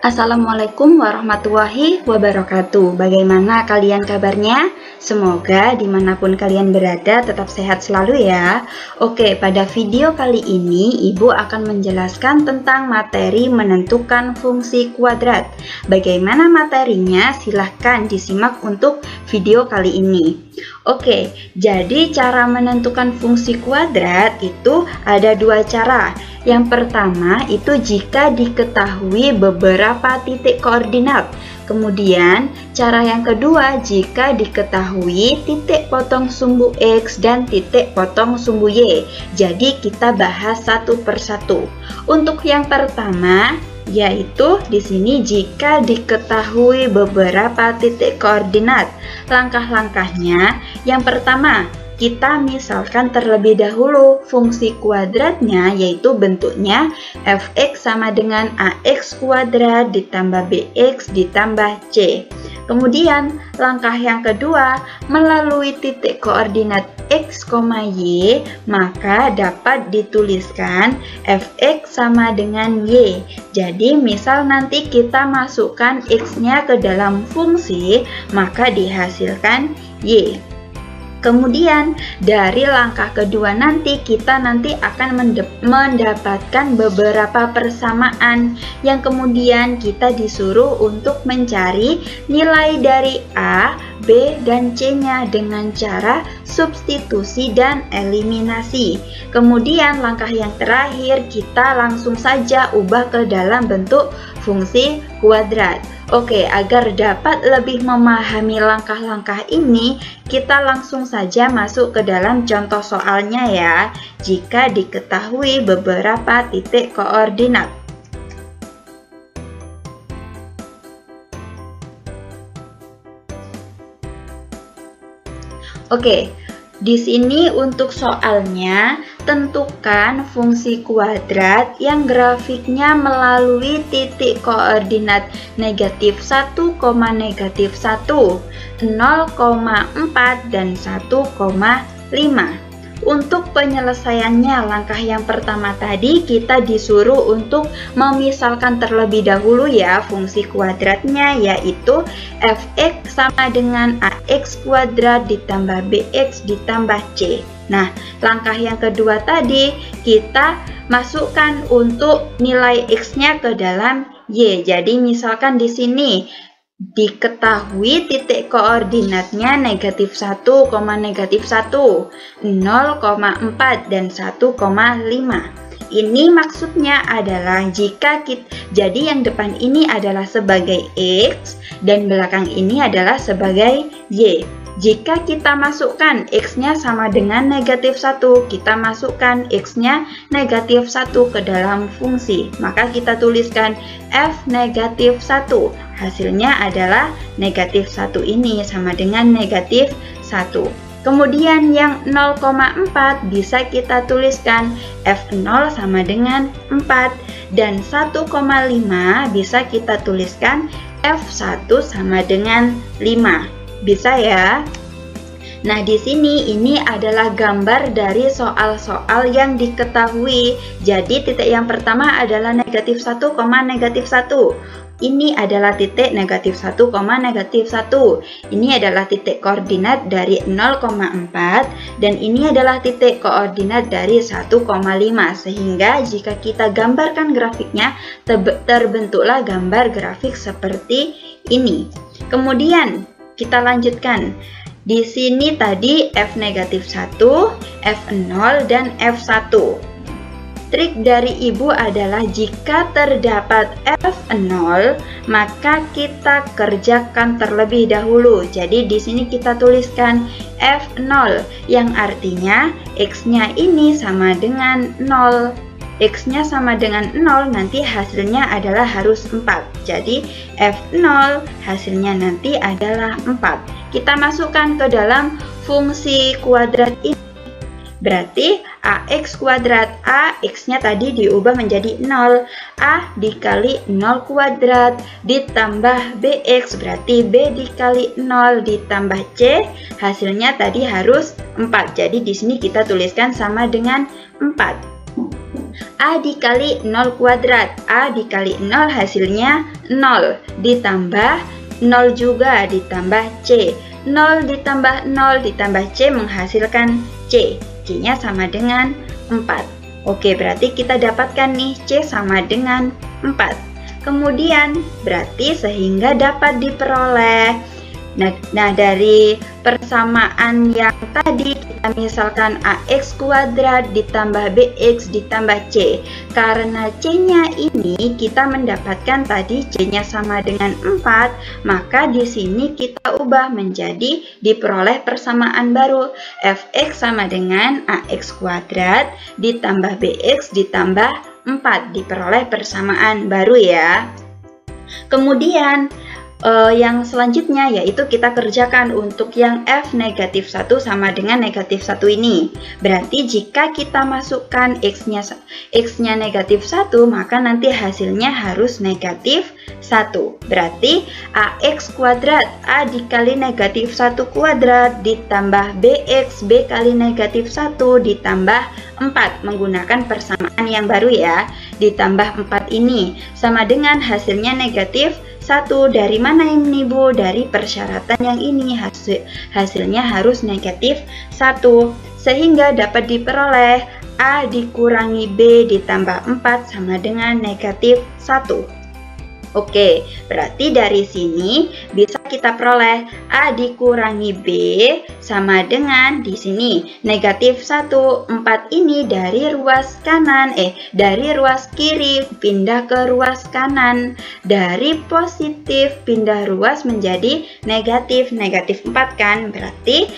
Assalamualaikum warahmatullahi wabarakatuh. Bagaimana kalian kabarnya? Semoga dimanapun kalian berada tetap sehat selalu ya. Oke, pada video kali ini Ibu akan menjelaskan tentang materi menentukan fungsi kuadrat. Bagaimana materinya? Silahkan disimak untuk video kali ini. Oke, jadi cara menentukan fungsi kuadrat itu ada dua cara. Yang pertama itu jika diketahui beberapa titik koordinat. Kemudian cara yang kedua jika diketahui titik potong sumbu X dan titik potong sumbu Y. Jadi kita bahas satu persatu. Untuk yang pertama yaitu di sini jika diketahui beberapa titik koordinat. Langkah-langkahnya yang pertama, kita misalkan terlebih dahulu fungsi kuadratnya yaitu bentuknya fx sama dengan ax kuadrat ditambah bx ditambah c. Kemudian langkah yang kedua, melalui titik koordinat x, y, maka dapat dituliskan fx sama dengan y. Jadi misal nanti kita masukkan x-nya ke dalam fungsi, maka dihasilkan y. Kemudian dari langkah kedua nanti kita akan mendapatkan beberapa persamaan yang kemudian kita disuruh untuk mencari nilai dari A, B, dan C-nya dengan cara substitusi dan eliminasi. Kemudian langkah yang terakhir kita langsung saja ubah ke dalam bentuk fungsi kuadrat. Oke, agar dapat lebih memahami langkah-langkah ini, kita langsung saja masuk ke dalam contoh soalnya ya, jika diketahui beberapa titik koordinat. Oke, di sini untuk soalnya, tentukan fungsi kuadrat yang grafiknya melalui titik koordinat negatif 1, negatif 1, 0,4, dan 1,5. Untuk penyelesaiannya, langkah yang pertama tadi kita disuruh untuk memisalkan terlebih dahulu ya fungsi kuadratnya, yaitu fx sama dengan ax kuadrat ditambah bx ditambah c. Nah, langkah yang kedua tadi kita masukkan untuk nilai x-nya ke dalam y. Jadi misalkan di sini diketahui titik koordinatnya negatif 1, negatif 1, 0,4, dan 1,5. Ini maksudnya adalah jadi yang depan ini adalah sebagai X dan belakang ini adalah sebagai Y. Jika kita masukkan X-nya sama dengan negatif 1, kita masukkan X-nya negatif 1 ke dalam fungsi. Maka kita tuliskan F negatif 1. Hasilnya adalah negatif 1 ini sama dengan negatif 1. Kemudian yang 0,4 bisa kita tuliskan F0 sama dengan 4. Dan 1,5 bisa kita tuliskan F1 sama dengan 5. Bisa ya? Nah, di sini ini adalah gambar dari soal-soal yang diketahui. Jadi titik yang pertama adalah negatif 1, negatif 1. Ini adalah titik negatif 1, negatif 1. Ini adalah titik koordinat dari 0,4 dan ini adalah titik koordinat dari 1,5. Sehingga jika kita gambarkan grafiknya, terbentuklah gambar grafik seperti ini. Kemudian kita lanjutkan. Di sini tadi F negatif 1, F0, dan F1. Trik dari Ibu adalah jika terdapat F0, maka kita kerjakan terlebih dahulu. Jadi di sini kita tuliskan F0 yang artinya X-nya ini sama dengan 0. X-nya sama dengan 0, nanti hasilnya adalah harus 4. Jadi F0 hasilnya nanti adalah 4. Kita masukkan ke dalam fungsi kuadrat ini. Berarti ax kuadrat, a x-nya tadi diubah menjadi 0. A dikali 0 kuadrat ditambah bx, berarti b dikali 0 ditambah c, hasilnya tadi harus 4. Jadi di sini kita tuliskan sama dengan 4. A dikali 0 kuadrat. A dikali 0 hasilnya 0. Ditambah 0 juga ditambah C. 0 ditambah 0 ditambah C menghasilkan C. C-nya sama dengan 4. Oke, berarti kita dapatkan nih C sama dengan 4. Kemudian berarti sehingga dapat diperoleh. Nah, dari persamaan yang tadi kita misalkan AX kuadrat ditambah BX ditambah C. Karena C-nya ini kita mendapatkan tadi C-nya sama dengan 4, maka di sini kita ubah menjadi diperoleh persamaan baru. Fx sama dengan AX kuadrat ditambah BX ditambah 4, diperoleh persamaan baru ya. Kemudian yang selanjutnya yaitu kita kerjakan untuk yang F negatif 1 sama dengan negatif 1 ini. Berarti jika kita masukkan X-nya negatif 1, maka nanti hasilnya harus negatif 1. Berarti AX kuadrat, A dikali negatif 1 kuadrat ditambah BX, B kali negatif 1 ditambah 4. Menggunakan persamaan yang baru ya. Ditambah 4 ini sama dengan hasilnya negatif 1. Dari mana ini Bu? Dari persyaratan yang ini hasilnya harus negatif 1. Sehingga dapat diperoleh A dikurangi B ditambah 4 sama dengan negatif 1. Oke, berarti dari sini bisa kita peroleh A dikurangi B sama dengan di sini negatif 1. 4 ini dari ruas kanan, dari ruas kiri pindah ke ruas kanan. Dari positif pindah ruas menjadi negatif. Negatif 4 kan, berarti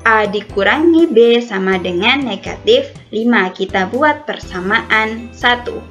A dikurangi B sama dengan negatif 5. Kita buat persamaan 1.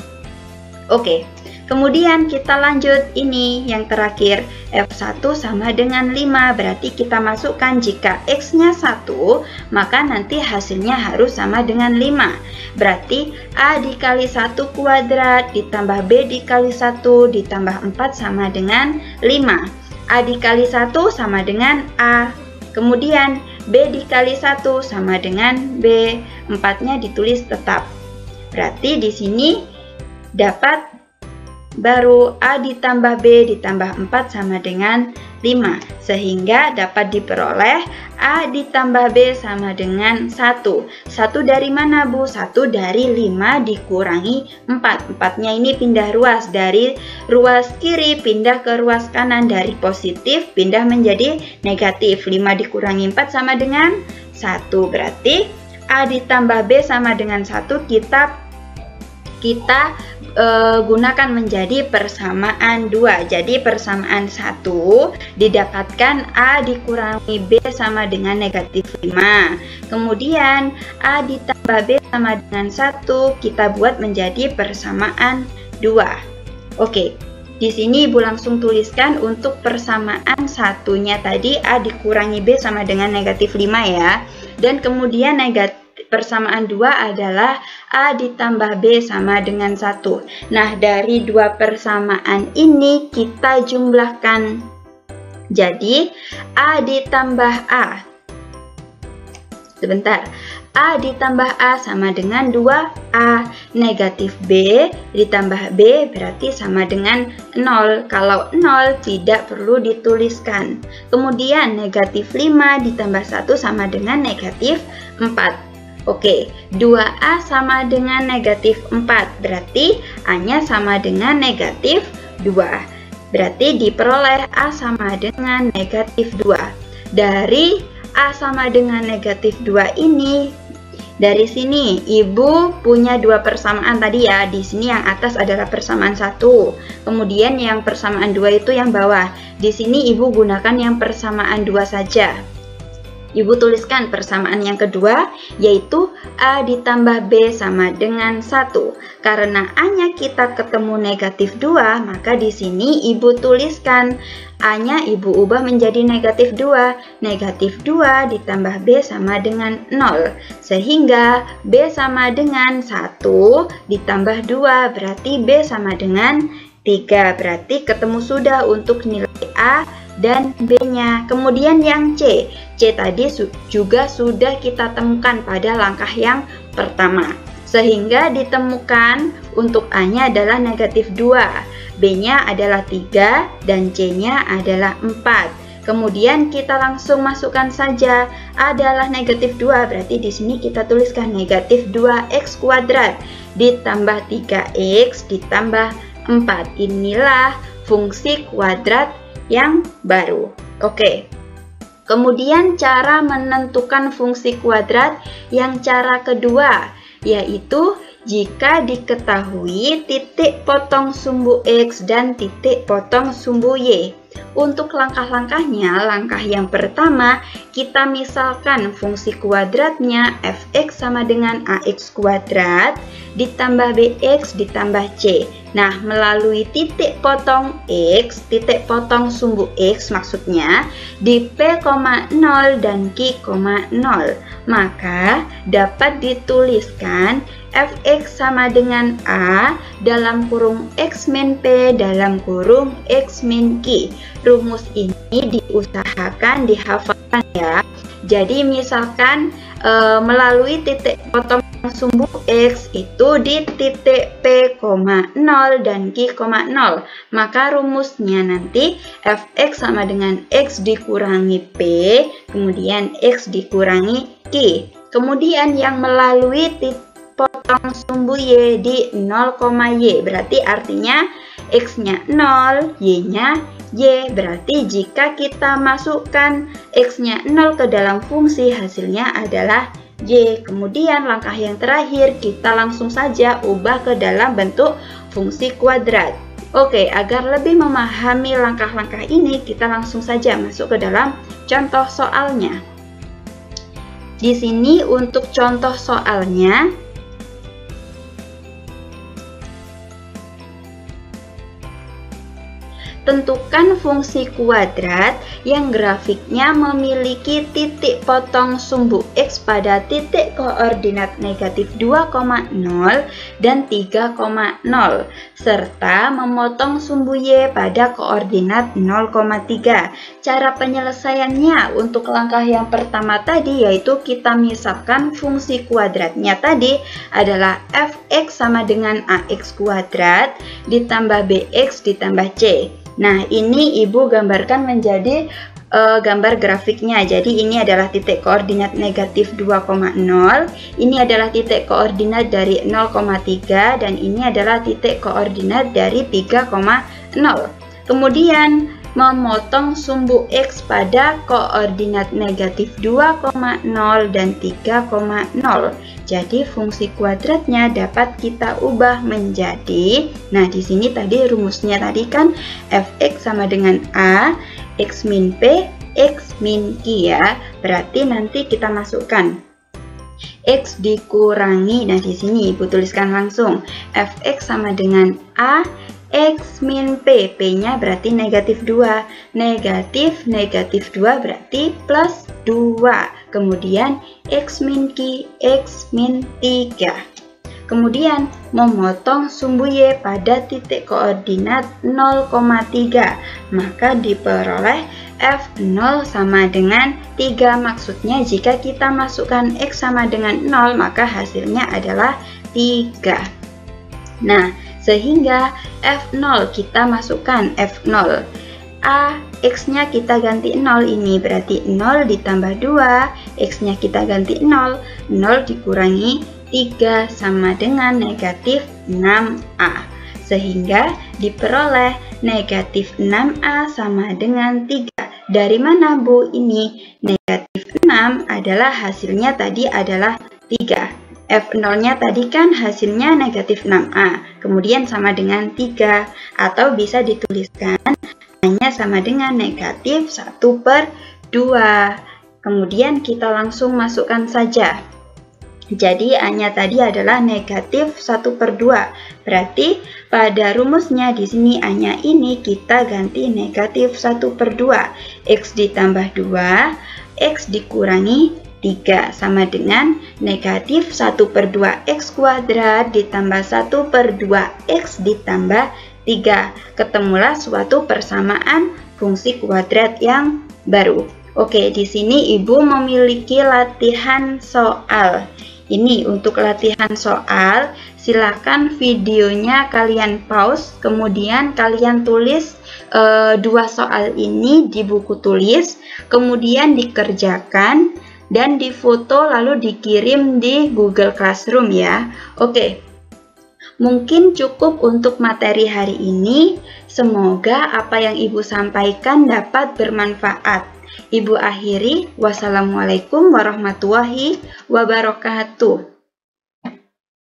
Oke. Kemudian kita lanjut ini yang terakhir, F1 sama dengan 5. Berarti kita masukkan jika X-nya 1, maka nanti hasilnya harus sama dengan 5. Berarti A dikali 1 kuadrat ditambah B dikali 1 ditambah 4 sama dengan 5. A dikali 1 sama dengan A. Kemudian B dikali 1 sama dengan B. 4-nya ditulis tetap. Berarti di sini dapat baru A ditambah B ditambah 4 sama dengan 5. Sehingga dapat diperoleh A ditambah B sama dengan 1. 1 dari mana Bu? 1 dari 5 dikurangi 4. 4-nya ini pindah ruas. Dari ruas kiri pindah ke ruas kanan. Dari positif pindah menjadi negatif. 5 dikurangi 4 sama dengan 1. Berarti A ditambah B sama dengan 1 kita gunakan menjadi persamaan 2. Jadi persamaan 1 didapatkan A dikurangi B sama dengan negatif 5. Kemudian A ditambah B sama dengan 1 kita buat menjadi persamaan 2. Oke, di sini Ibu langsung tuliskan untuk persamaan satunya tadi A dikurangi B sama dengan negatif 5 ya. Dan kemudian persamaan 2 adalah A ditambah B sama dengan 1. Nah, dari dua persamaan ini kita jumlahkan. Jadi, A ditambah A. Sebentar. A ditambah A sama dengan 2A. Negatif B ditambah B berarti sama dengan 0. Kalau 0 tidak perlu dituliskan. Kemudian negatif 5 ditambah 1 sama dengan negatif 4. Oke, 2A sama dengan negatif 4, berarti A-nya sama dengan negatif 2. Berarti diperoleh A sama dengan negatif 2. Dari A sama dengan negatif 2 ini, dari sini Ibu punya dua persamaan tadi ya. Di sini yang atas adalah persamaan 1. Kemudian yang persamaan 2 itu yang bawah. Di sini Ibu gunakan yang persamaan 2 saja. Ibu tuliskan persamaan yang kedua, yaitu A ditambah B sama dengan 1. Karena A-nya kita ketemu negatif 2, maka di sini Ibu tuliskan A-nya Ibu ubah menjadi negatif 2. Negatif 2 ditambah B sama dengan 0. Sehingga B sama dengan 1 ditambah 2, berarti B sama dengan 3. Berarti ketemu sudah untuk nilai A dan B-nya. Kemudian yang C. C tadi juga sudah kita temukan pada langkah yang pertama. Sehingga ditemukan untuk A-nya adalah negatif 2, B-nya adalah 3, dan C-nya adalah 4. Kemudian kita langsung masukkan saja adalah negatif 2, berarti di sini kita tuliskan negatif 2x kuadrat ditambah 3x ditambah 4. Inilah fungsi kuadrat yang baru. Oke. Kemudian cara menentukan fungsi kuadrat yang cara kedua, yaitu jika diketahui titik potong sumbu X dan titik potong sumbu Y. Untuk langkah-langkahnya, langkah yang pertama, kita misalkan fungsi kuadratnya fx sama dengan ax kuadrat ditambah bx ditambah c. Nah, melalui titik potong X, titik potong sumbu X maksudnya, di P, 0 dan Q, 0, maka dapat dituliskan fx sama dengan A dalam kurung X min P dalam kurung X min Q. Rumus ini diusahakan dihafalkan ya. Jadi misalkan melalui titik potong sumbu X itu di titik P, 0 dan Q, 0, maka rumusnya nanti fx sama dengan X dikurangi P, kemudian X dikurangi Q. Kemudian yang melalui titik potong sumbu Y di 0, Y, berarti artinya X-nya 0, Y-nya Y. Berarti jika kita masukkan X-nya 0 ke dalam fungsi, hasilnya adalah Y. Kemudian langkah yang terakhir, kita langsung saja ubah ke dalam bentuk fungsi kuadrat. Oke, agar lebih memahami langkah-langkah ini, kita langsung saja masuk ke dalam contoh soalnya. Di sini untuk contoh soalnya, tentukan fungsi kuadrat yang grafiknya memiliki titik potong sumbu X pada titik koordinat negatif 2,0 dan 3,0 serta memotong sumbu Y pada koordinat 0,3. Cara penyelesaiannya untuk langkah yang pertama tadi yaitu kita misalkan fungsi kuadratnya tadi adalah fx sama dengan ax kuadrat ditambah bx ditambah c. Nah, ini Ibu gambarkan menjadi gambar grafiknya. Jadi ini adalah titik koordinat negatif 2,0, ini adalah titik koordinat dari 0,3, dan ini adalah titik koordinat dari 3,0. Kemudian memotong sumbu X pada koordinat negatif 2,0 dan 3,0. Jadi fungsi kuadratnya dapat kita ubah menjadi, nah di sini tadi rumusnya tadi kan fx sama dengan A, X min P, X min Q ya. Berarti nanti kita masukkan X dikurangi, nah di sini Ibu tuliskan langsung fx sama dengan A, X min P, P-nya berarti negatif 2, negatif 2 berarti plus 2, kemudian X min Q, X min 3. Kemudian memotong sumbu Y pada titik koordinat 0,3, maka diperoleh F0 sama dengan 3. Maksudnya jika kita masukkan X sama dengan 0, maka hasilnya adalah 3. Nah, sehingga F0 kita masukkan F0. A, X-nya kita ganti 0, ini berarti 0 ditambah 2, X-nya kita ganti 0, 0 dikurangi 3 sama dengan negatif 6A. Sehingga diperoleh negatif 6A sama dengan 3. Dari mana Bu ini? Negatif 6 adalah hasilnya tadi adalah 3. F0-nya tadi kan hasilnya negatif 6A, kemudian sama dengan 3, atau bisa dituliskan hanya sama dengan negatif 1/2. Kemudian kita langsung masukkan saja. Jadi A-nya tadi adalah negatif 1/2. Berarti pada rumusnya di sini A-nya ini kita ganti negatif 1/2. X ditambah 2, X dikurangi 3 sama dengan negatif 1/2 X kuadrat ditambah 1/2 X ditambah 3. Ketemulah suatu persamaan fungsi kuadrat yang baru. Oke, di sini Ibu memiliki latihan soal. Ini untuk latihan soal, silakan videonya kalian pause, kemudian kalian tulis dua soal ini di buku tulis, kemudian dikerjakan dan difoto lalu dikirim di Google Classroom ya. Oke. Mungkin cukup untuk materi hari ini. Semoga apa yang Ibu sampaikan dapat bermanfaat. Ibu akhiri, wassalamualaikum warahmatullahi wabarakatuh.